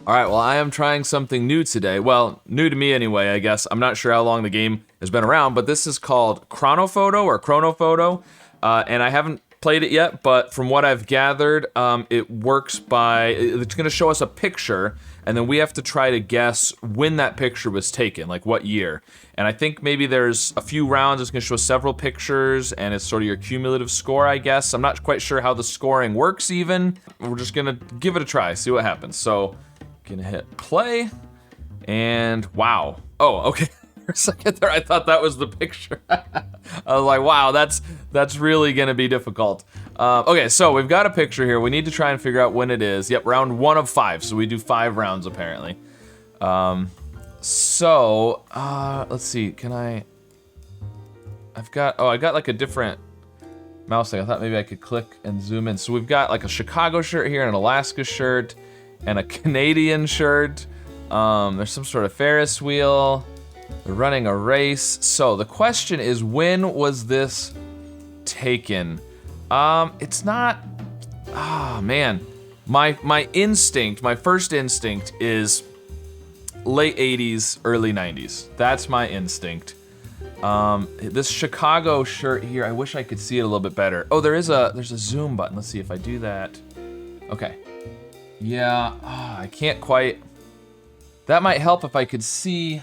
All right, well, I am trying something new today. Well, new to me anyway, I guess. I'm not sure how long the game has been around, but this is called Chronophoto, and I haven't played it yet, but from what I've gathered, it works by, it's gonna show us a picture, and then we have to try to guess when that picture was taken, like what year. And I think maybe there's a few rounds, it's gonna show several pictures, and it's sort of your cumulative score, I guess. I'm not quite sure how the scoring works even. We're just gonna give it a try, see what happens. So, gonna hit play, and wow. Oh, okay. For a second there, I thought that was the picture. I was like, wow, that's really gonna be difficult. Okay, so we've got a picture here. We need to try and figure out when it is. Yep, round 1 of 5, so we do 5 rounds apparently. Let's see, I got like a different mouse thing. I thought maybe I could click and zoom in. So we've got like a Chicago shirt here, an Alaska shirt, and a Canadian shirt. There's some sort of Ferris wheel. They're running a race. So the question is, when was this taken? It's not, man. My instinct, my first instinct is late 80s, early 90s. That's my instinct. This Chicago shirt here, I wish I could see it a little bit better. Oh, there's a zoom button. Let's see if I do that. Okay. Yeah, I can't quite. That might help if I could see,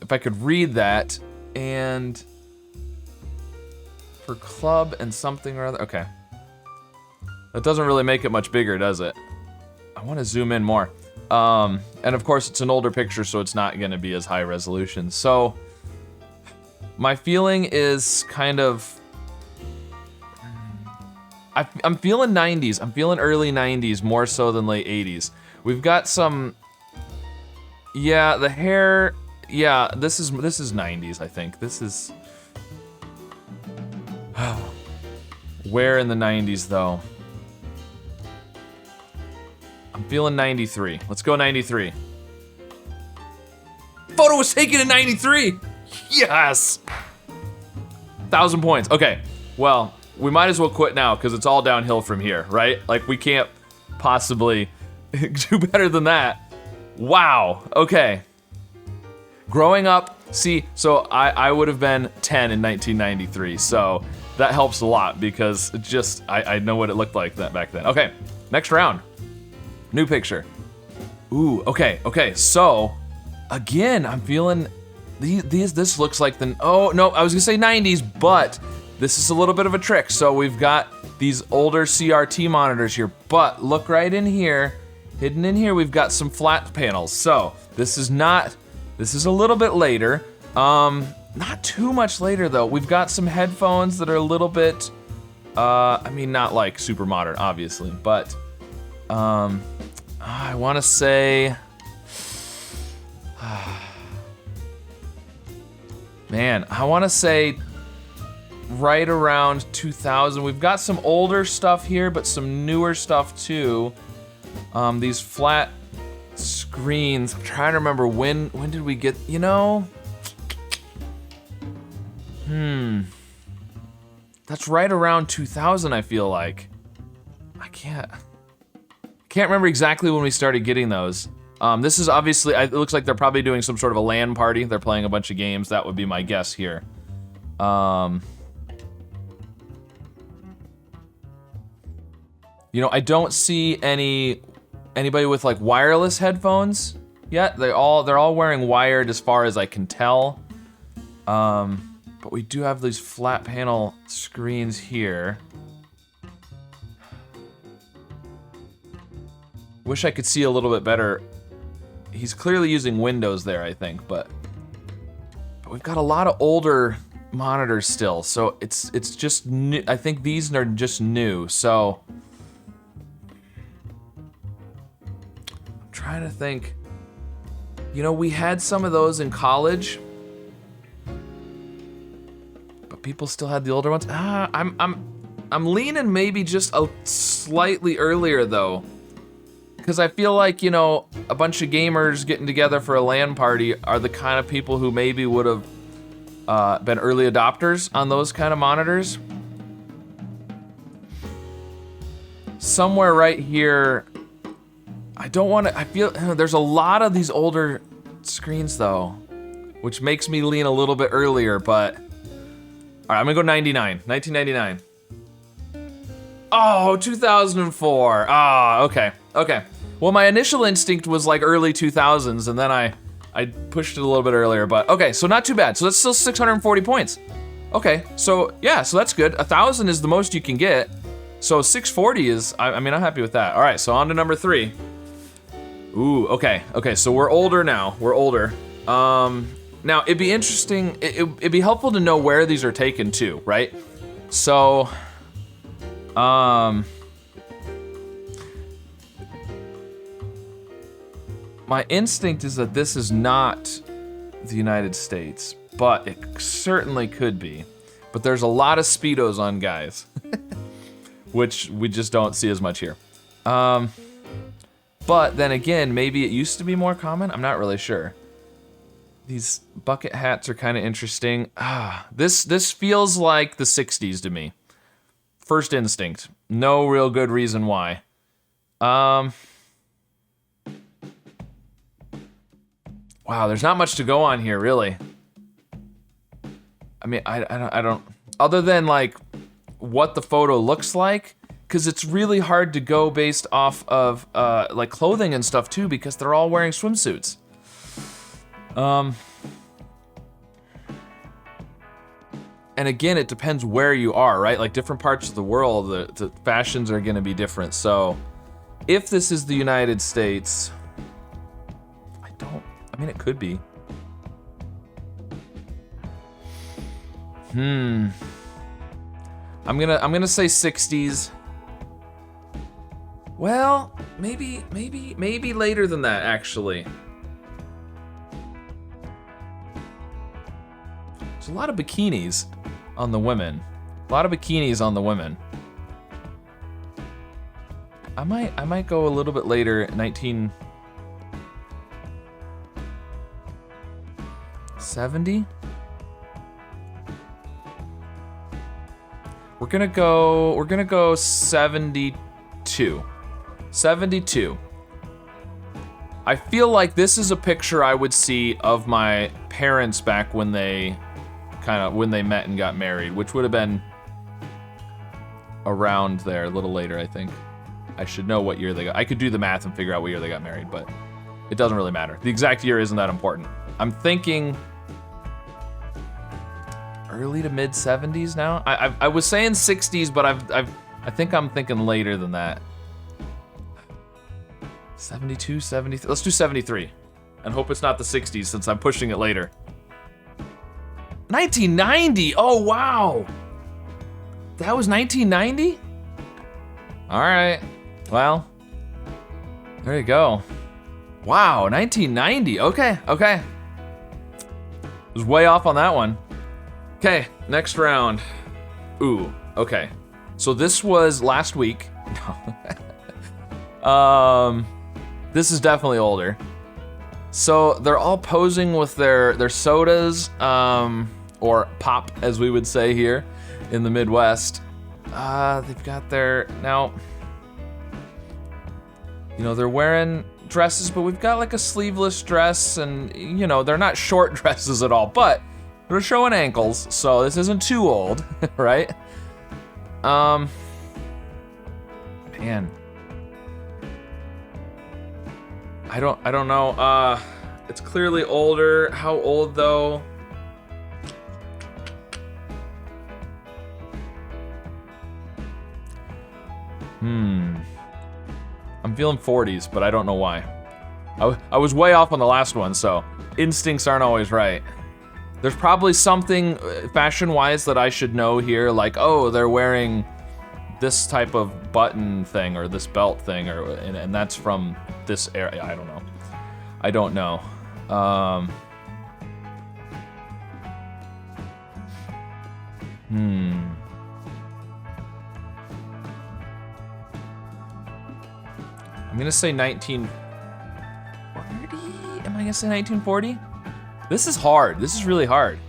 if I could read that, and for club and something or other, okay. That doesn't really make it much bigger, does it? I want to zoom in more. And of course it's an older picture, so it's not gonna be as high resolution. So, my feeling is kind of, I'm feeling 90s. I'm feeling early 90s more so than late 80s. We've got some, yeah, the hair, yeah, this is 90s, I think. This is, where in the 90s though? I'm feeling 93. Let's go 93. Photo was taken in 93! Yes! 1,000 points. Okay, well, we might as well quit now because it's all downhill from here, right? Like, we can't possibly do better than that. Wow, okay. Growing up, see, so I would have been 10 in 1993, so that helps a lot because it just, I know what it looked like back then. Okay, next round. New picture. Ooh, okay, so, again, I'm feeling, this looks like the, oh, no, I was gonna say 90s, but this is a little bit of a trick. So we've got these older CRT monitors here, but look right in here, hidden in here, we've got some flat panels. So this is a little bit later. Not too much later though. We've got some headphones that are a little bit, I mean, not like super modern, obviously, but I wanna say, man, I wanna say right around 2000. We've got some older stuff here, but some newer stuff too. These flat screens, I'm trying to remember when did we get, you know? That's right around 2000, I feel like. I can't remember exactly when we started getting those. This is obviously, it looks like they're probably doing some sort of a LAN party. They're playing a bunch of games. That would be my guess here. You know, I don't see anybody with like wireless headphones yet. They're all wearing wired as far as I can tell. But we do have these flat panel screens here. Wish I could see a little bit better. He's clearly using Windows there, I think, but we've got a lot of older monitors still, so it's just new. I think these are just new, so I'm trying to think. You know, we had some of those in college, but people still had the older ones. I'm leaning maybe just a slightly earlier though. Because I feel like, you know, a bunch of gamers getting together for a LAN party are the kind of people who maybe would have been early adopters on those kind of monitors. somewhere right here. I don't want to, I feel, there's a lot of these older screens though, which makes me lean a little bit earlier, but. All right, I'm gonna go 1999. Oh, 2004. Ah, okay. Well, my initial instinct was like early 2000s, and then I pushed it a little bit earlier, but okay, so not too bad. So that's still 640 points. Okay, so yeah, so that's good. 1,000 is the most you can get. So 640 is, I mean, I'm happy with that. All right, so on to number 3. Ooh, okay, so we're older now, now it'd be interesting, it'd be helpful to know where these are taken to, right? So, my instinct is that this is not the United States, but it certainly could be. But there's a lot of Speedos on guys, which we just don't see as much here. But then again, maybe it used to be more common. I'm not really sure. These bucket hats are kind of interesting. This feels like the 60s to me. First instinct. No real good reason why. Wow, there's not much to go on here, really. I mean, I don't, other than like what the photo looks like, because it's really hard to go based off of like clothing and stuff too, because they're all wearing swimsuits. And again, it depends where you are, right? Like different parts of the world, the fashions are gonna be different. So if this is the United States, I mean, it could be. I'm gonna say 60s. Well, maybe later than that, actually. There's a lot of bikinis on the women. I might go a little bit later, 1970. We're gonna go 72. 72. I feel like this is a picture I would see of my parents back when they met and got married, which would have been around there, a little later, I think. I should know what year they got. I could do the math and figure out what year they got married, but it doesn't really matter. The exact year isn't that important. I'm thinking early to mid 70s now. I was saying 60s, but I think I'm thinking later than that. 72, 73. Let's do 73, and hope it's not the 60s since I'm pushing it later. 1990. Oh wow, that was 1990. All right, well, there you go. Wow, 1990. Okay. Was way off on that one. Okay, next round. Ooh, okay. So this was last week. This is definitely older. So they're all posing with their sodas, or pop, as we would say here in the Midwest. They've got their, now, you know, they're wearing dresses, but we've got like a sleeveless dress, and you know, they're not short dresses at all, but they're showing ankles, so this isn't too old, right? Man. I don't know. It's clearly older. How old though? I'm feeling 40s, but I don't know why. I was way off on the last one, so instincts aren't always right. There's probably something fashion-wise that I should know here, like, oh, they're wearing this type of button thing or this belt thing, and that's from this area. I don't know. I'm gonna say 1940. Am I gonna say 1940? This is hard. This is really hard.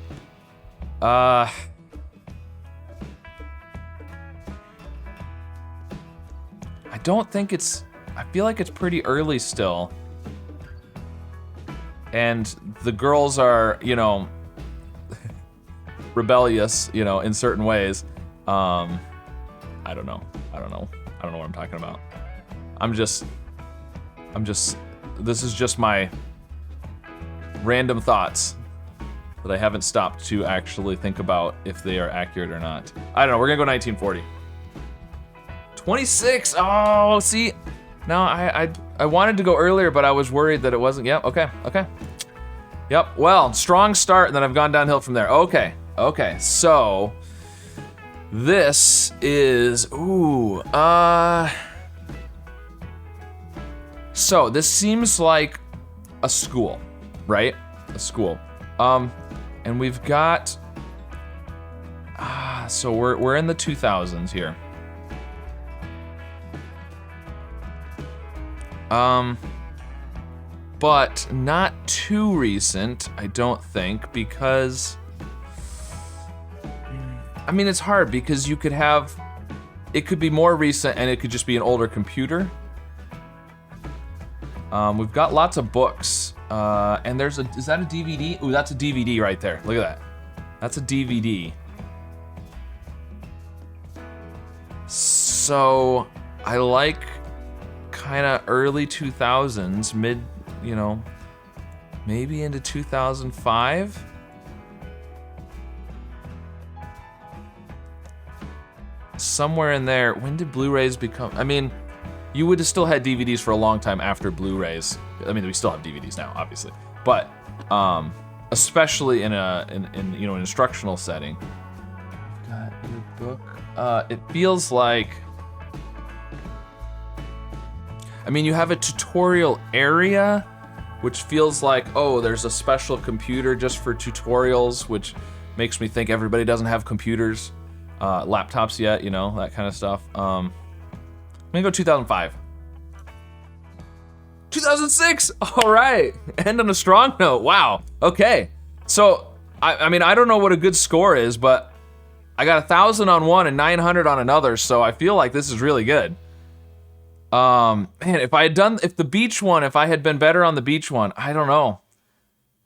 don't think it's, I feel like it's pretty early still. And the girls are, you know, rebellious, you know, in certain ways. I don't know what I'm talking about. This is just my random thoughts that I haven't stopped to actually think about if they are accurate or not. I don't know, we're gonna go 1940. 26, oh, see, no, I wanted to go earlier, but I was worried that it wasn't, yep, okay. Yep, well, strong start, and then I've gone downhill from there. Okay, so this is, so this seems like a school, right? A school. And we've got, so we're in the 2000s here. But not too recent, I don't think, because, I mean, it's hard because you could have, it could be more recent and it could just be an older computer. We've got lots of books, and is that a DVD? Ooh, that's a DVD right there. Look at that. That's a DVD. So, I like kind of early 2000s, mid, you know, maybe into 2005. Somewhere in there. When did Blu-rays become, I mean, you would have still had DVDs for a long time after Blu-rays. I mean, we still have DVDs now, obviously, but especially in you know, an instructional setting. Got your book. It feels like, I mean, you have a tutorial area, which feels like, oh, there's a special computer just for tutorials, which makes me think everybody doesn't have computers, laptops yet, you know, that kind of stuff. I'm gonna go 2005. 2006, all right, end on a strong note, wow, okay. So, I mean, I don't know what a good score is, but I got 1,000 on one and 900 on another, so I feel like this is really good. Man, if the beach one, if I had been better on the beach one, I don't know.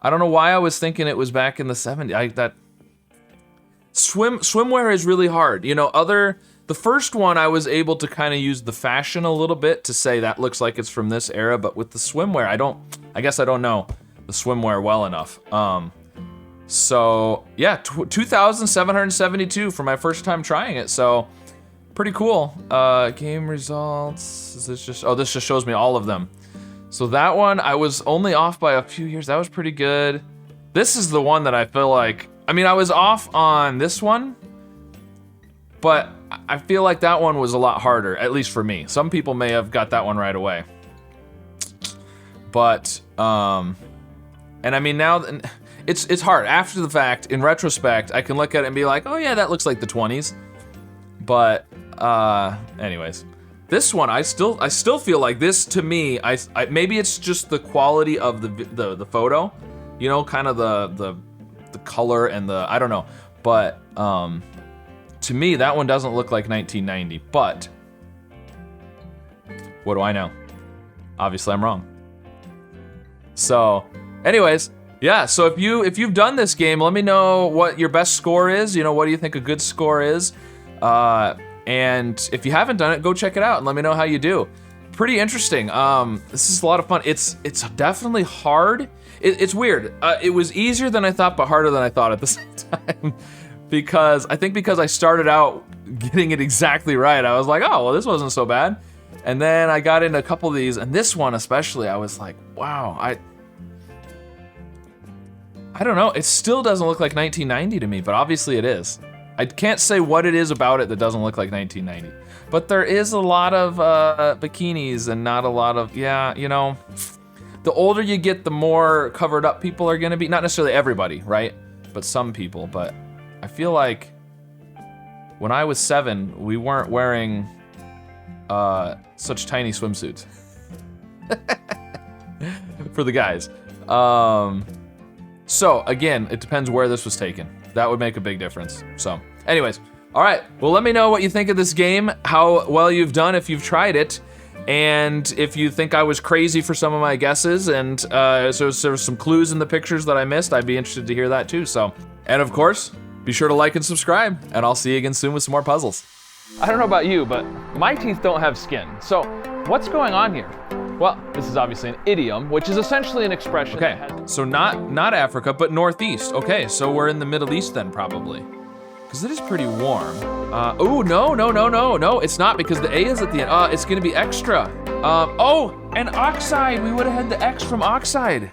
I don't know why I was thinking it was back in the 70s. Swimwear is really hard. You know, the first one I was able to kind of use the fashion a little bit to say that looks like it's from this era, but with the swimwear, I guess I don't know the swimwear well enough. So yeah, 2,772 for my first time trying it, so pretty cool. Game results, is this just, oh, this just shows me all of them. So that one, I was only off by a few years, that was pretty good. This is the one that I feel like, I mean, I was off on this one, but I feel like that one was a lot harder, at least for me. Some people may have got that one right away. But, and I mean, now, it's hard. After the fact, in retrospect, I can look at it and be like, oh yeah, that looks like the 20s. But, anyways. This one, I still feel like this, to me, maybe it's just the quality of the photo. You know, kind of the color and the, I don't know. But, to me, that one doesn't look like 1990, but what do I know? Obviously, I'm wrong. So, anyways, yeah, so if you've done this game, let me know what your best score is. You know, what do you think a good score is? And if you haven't done it, go check it out and let me know how you do. Pretty interesting. This is a lot of fun. It's definitely hard. It's weird. It was easier than I thought, but harder than I thought at the same time. Because I started out getting it exactly right. I was like, oh, well, this wasn't so bad. And then I got into a couple of these, and this one especially, I was like, wow, I don't know. It still doesn't look like 1990 to me, but obviously it is. I can't say what it is about it that doesn't look like 1990. But there is a lot of bikinis and not a lot of, yeah, you know. The older you get, the more covered up people are gonna be. Not necessarily everybody, right? But some people, but I feel like when I was 7, we weren't wearing such tiny swimsuits for the guys. So again, it depends where this was taken. That would make a big difference. So anyways, all right, well, let me know what you think of this game, how well you've done if you've tried it. And if you think I was crazy for some of my guesses, and so there's some clues in the pictures that I missed, I'd be interested to hear that too. So, and of course, be sure to like and subscribe, and I'll see you again soon with some more puzzles. I don't know about you, but my teeth don't have skin. So what's going on here? Well, this is obviously an idiom, which is essentially an expression. Okay, so not Africa, but Northeast. Okay, so we're in the Middle East then, probably. Because it is pretty warm. Oh, no, it's not, because the A is at the end. It's gonna be extra. Oh, and oxide, we would have had the X from oxide.